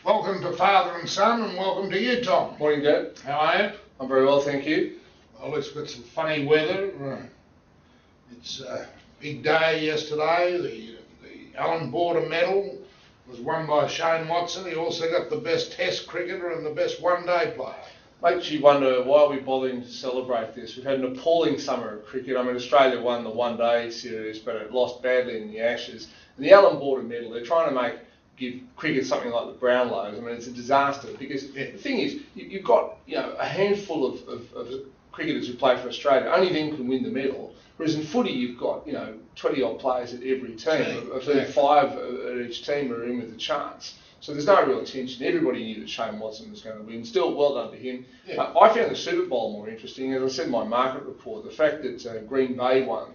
Welcome to Father and Son, and welcome to you, Tom. Morning, Dad. How are you? I'm very well, thank you. Well, it's got some funny weather. It's a big day yesterday. The Allen Border medal was won by Shane Watson. He also got the best Test cricketer and the best one-day player. Makes you wonder, why are we bothering to celebrate this? We've had an appalling summer of cricket. I mean, Australia won the one-day series, but it lost badly in the Ashes. And the Allen Border medal, they're trying to give cricket something like the Brownlows. I mean, it's a disaster because the thing is, you've got a handful of cricketers who play for Australia. Only them can win the medal. Whereas in footy, you've got 20 odd players at every team. I think 5 at each team are in with a chance. So there's no real tension. Everybody knew that Shane Watson was going to win. Still, well done to him. Yeah. I found the Super Bowl more interesting. As I said in my market report, the fact that Green Bay won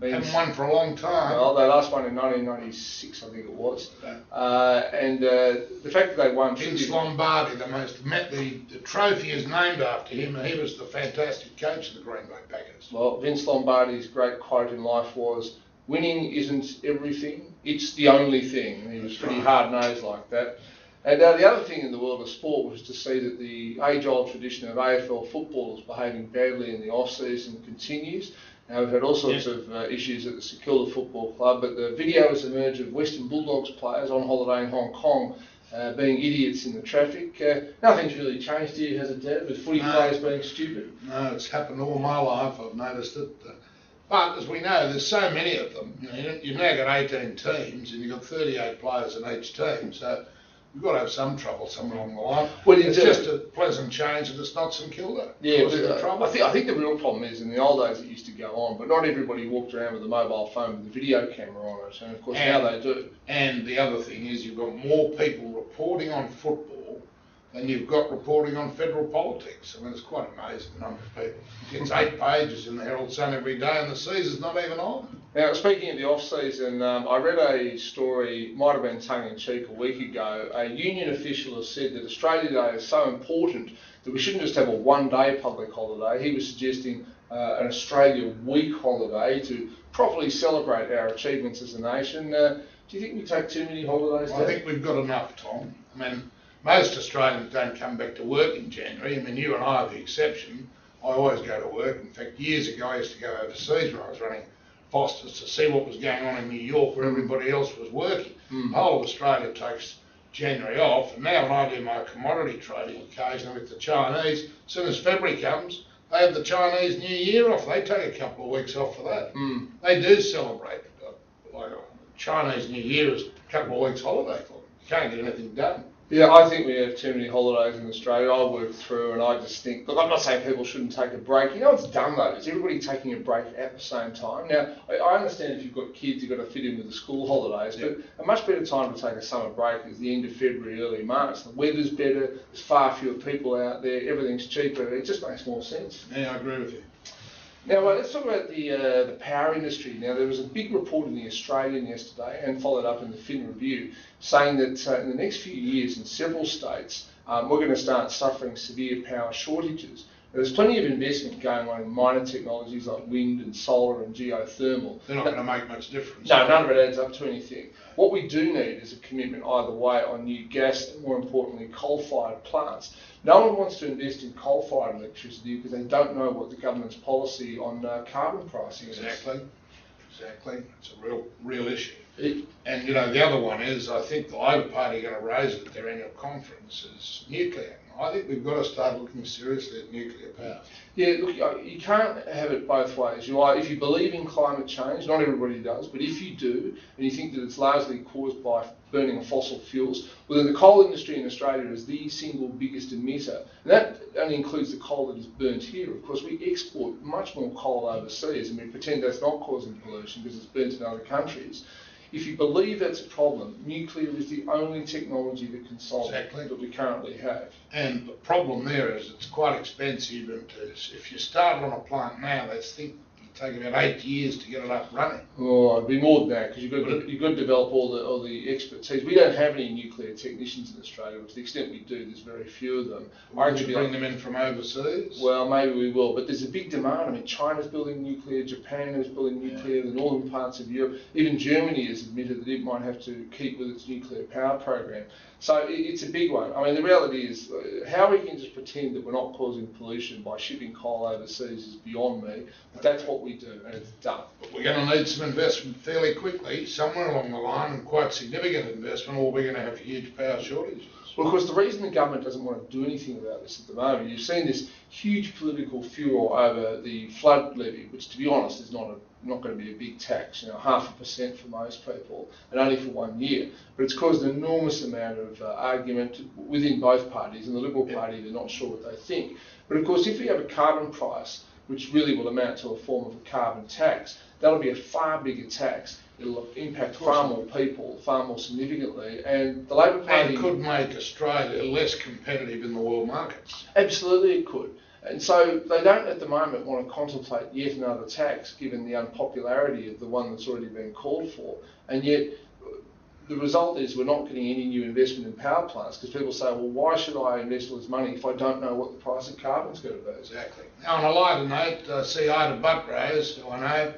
means... Haven't won for a long time. Well, they last won in 1996, I think it was. And the fact that they won... Vince Lombardi, the trophy is named after him, and he was the fantastic coach of the Green Bay Packers. Well, Vince Lombardi's great quote in life was, "Winning isn't everything, it's the only thing." And he was pretty hard-nosed like that. And the other thing in the world of sport was to see that the age-old tradition of AFL footballers behaving badly in the off-season continues. Now, we've had all sorts of issues at the Secula Football Club, but the video has emerged of Western Bulldogs players on holiday in Hong Kong being idiots in the traffic. Nothing's really changed here, has it, Dad, with footy players being stupid? No, it's happened all my life. I've noticed it. But as we know, there's so many of them. You've now got 18 teams and you've got 38 players in each team. So you've got to have some trouble somewhere along the line. Well, it's just a pleasant change and it's not St Kilda. Yeah, but I think the real problem is in the old days it used to go on, but not everybody walked around with a mobile phone with a video camera on it. And of course now they do. And the other thing is you've got more people reporting on football than you've got reporting on federal politics. I mean, it's quite amazing the number of people. It's 8 pages in the Herald Sun every day and the season's not even on. Now, speaking of the off-season, I read a story, might have been tongue-in-cheek a week ago. A union official has said that Australia Day is so important that we shouldn't just have a one-day public holiday. He was suggesting an Australia Week holiday to properly celebrate our achievements as a nation. Do you think we take too many holidays? Well, I think we've got enough, Tom. I mean, most Australians don't come back to work in January. I mean, you and I are the exception. I always go to work. In fact, years ago I used to go overseas when I was running Foster's to see what was going on in New York where everybody else was working. The whole of Australia takes January off, and now when I do my commodity trading occasionally with the Chinese, as soon as February comes, they have the Chinese New Year off. They take a couple of weeks off for that. They do celebrate. Like Chinese New Year is a couple of weeks holiday for them. You can't get anything done. Yeah, I think we have too many holidays in Australia. I work through and I just think, look, I'm not saying people shouldn't take a break. You know what's done though, is everybody taking a break at the same time. Now, I understand if you've got kids, you've got to fit in with the school holidays, but a much better time to take a summer break is the end of February, early March. The weather's better, there's far fewer people out there, everything's cheaper, it just makes more sense. Yeah, I agree with you. Now, let's talk about the power industry. Now, there was a big report in The Australian yesterday and followed up in the Fin Review saying that in the next few years in several states, we're going to start suffering severe power shortages. Now, there's plenty of investment going on in minor technologies like wind and solar and geothermal. They're not going to make much difference. No, none of it adds up to anything. What we do need is a commitment either way on new gas and, more importantly, coal-fired plants. No one wants to invest in coal-fired electricity because they don't know what the government's policy on carbon pricing is. Exactly. It's a real issue. And the other one is, I think the Labor Party are going to raise it at their annual conference, is nuclear. I think we've got to start looking seriously at nuclear power. Yeah, look, you can't have it both ways. If you believe in climate change, not everybody does, but if you do, and you think that it's largely caused by burning of fossil fuels, well then the coal industry in Australia is the single biggest emitter. And that only includes the coal that is burnt here. Of course, we export much more coal overseas, and we pretend that's not causing pollution because it's burnt in other countries. If you believe that's a problem, nuclear is the only technology that can solve it that we currently have. And the problem there is it's quite expensive, and if you start on a plant now, they think take about 8 years to get it up running. Oh, it'd be more than that, because you've got to develop all the expertise. We don't have any nuclear technicians in Australia, but to the extent we do, there's very few of them. Would you bring them in from overseas? Well, maybe we will, but there's a big demand. I mean, China's building nuclear, Japan is building nuclear, the northern parts of Europe, even Germany has admitted that it might have to keep with its nuclear power program. So it's a big one. I mean, the reality is, how we can just pretend that we're not causing pollution by shipping coal overseas is beyond me, but that's what we do, and it's done. But we're going to need some investment fairly quickly, somewhere along the line, and quite significant investment, or we're going to have huge power shortages. Well, of course, the reason the government doesn't want to do anything about this at the moment, you've seen this huge political furor over the flood levy, which, to be honest, is not going to be a big tax, 0.5% for most people, and only for 1 year. But it's caused an enormous amount of argument within both parties, and the Liberal Party, they're not sure what they think. But of course, if we have a carbon price, which really will amount to a form of a carbon tax, that'll be a far bigger tax. It'll impact far more people, far more significantly, and the Labor Party... And could make Australia less competitive in the world markets. Absolutely it could. And so they don't at the moment want to contemplate yet another tax, given the unpopularity of the one that's already been called for. And yet the result is we're not getting any new investment in power plants, because people say, well, why should I invest all this money if I don't know what the price of carbon's going to be? Exactly. Now, on a lighter note, I see Ida Buttrose, who I know,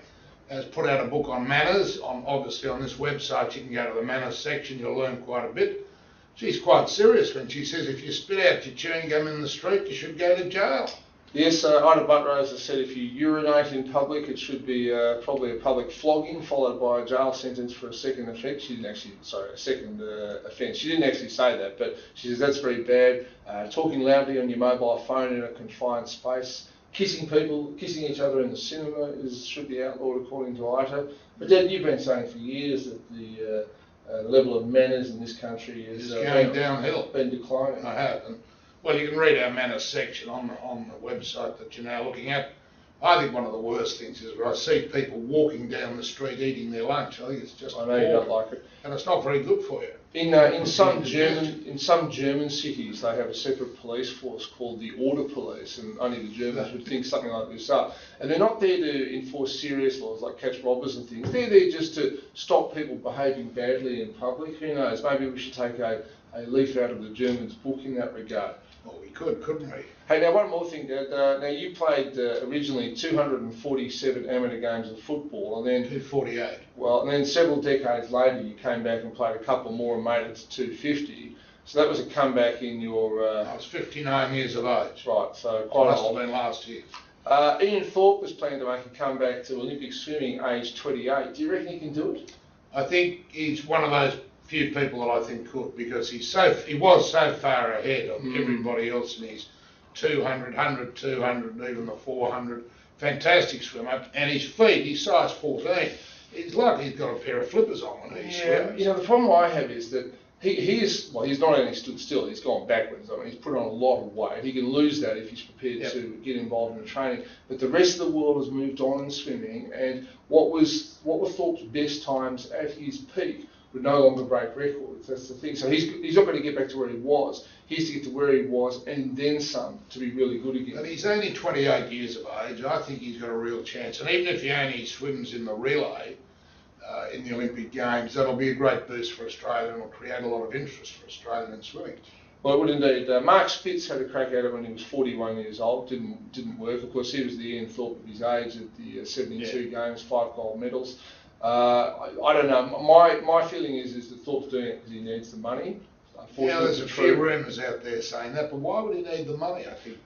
has put out a book on manners. Obviously on this website you can go to the manners section, you'll learn quite a bit. She's quite serious when she says if you spit out your chewing gum in the street, you should go to jail. Yes, Ida Buttrose has said if you urinate in public, it should be probably a public flogging followed by a jail sentence for a second offence. She didn't actually, sorry, a second offence. She didn't actually say that, but she says that's very bad. Talking loudly on your mobile phone in a confined space, kissing each other in the cinema should be outlawed according to Ida. But Dad, you've been saying for years that the level of manners in this country is going downhill. Been declining. I have. And, well, you can read our manners section on the website that you're now looking at. I think one of the worst things is where I see people walking down the street eating their lunch. I think it's just I know you don't like it. And it's not very good for you. In some German cities, they have a separate police force called the Order Police, and only the Germans would think something like this up. And they're not there to enforce serious laws like catch robbers and things. They're there just to stop people behaving badly in public. Who knows? Maybe we should take a leaf out of the Germans' book in that regard. Well, we could, couldn't we? Hey, now one more thing, Dad. Now you played originally 247 amateur games of football, and then 248. Well, and then several decades later, you came back and played a couple more and made it to 250. So that was a comeback in your. I was 59 years of age. Right, so quite must old. have been last year. Ian Thorpe was planning to make a comeback to Olympic swimming, age 28. Do you reckon he can do it? I think he's one of those few people that I think could, because he was so far ahead of everybody else in his 200, 100, 200, even the 400. Fantastic swimmer, and his feet, he's size 14. He's like he's got a pair of flippers on when he swims. The problem I have is that he's not only stood still, he's gone backwards. I mean, he's put on a lot of weight. He can lose that if he's prepared to get involved in the training. But the rest of the world has moved on in swimming, and what were Thorpe's best times at his peak would no longer break records. That's the thing. So he's not going to get back to where he was. He has to get to where he was and then some to be really good again. But he's only 28 years of age. I think he's got a real chance. And even if he only swims in the relay in the Olympic Games, that'll be a great boost for Australia and will create a lot of interest for Australian in swimming. Well, it would indeed. Mark Spitz had a crack at it when he was 41 years old. Didn't work. Of course, he was the Ian Thorpe of his age at the 72 Games, 5 gold medals. I don't know. My feeling is that Thorpe's doing it because he needs the money. Yeah, there's a few rumours out there saying that, but why would he need the money? I think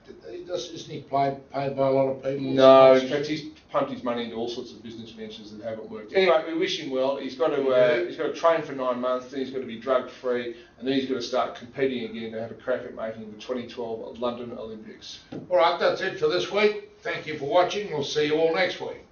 isn't he paid by a lot of people? No, in fact, he's pumped his money into all sorts of business ventures that haven't worked. Anyway, we wish him well. He's got to train for 9 months. Then he's got to be drug free, and then he's got to start competing again to have a crack at making the 2012 London Olympics. All right, that's it for this week. Thank you for watching. We'll see you all next week.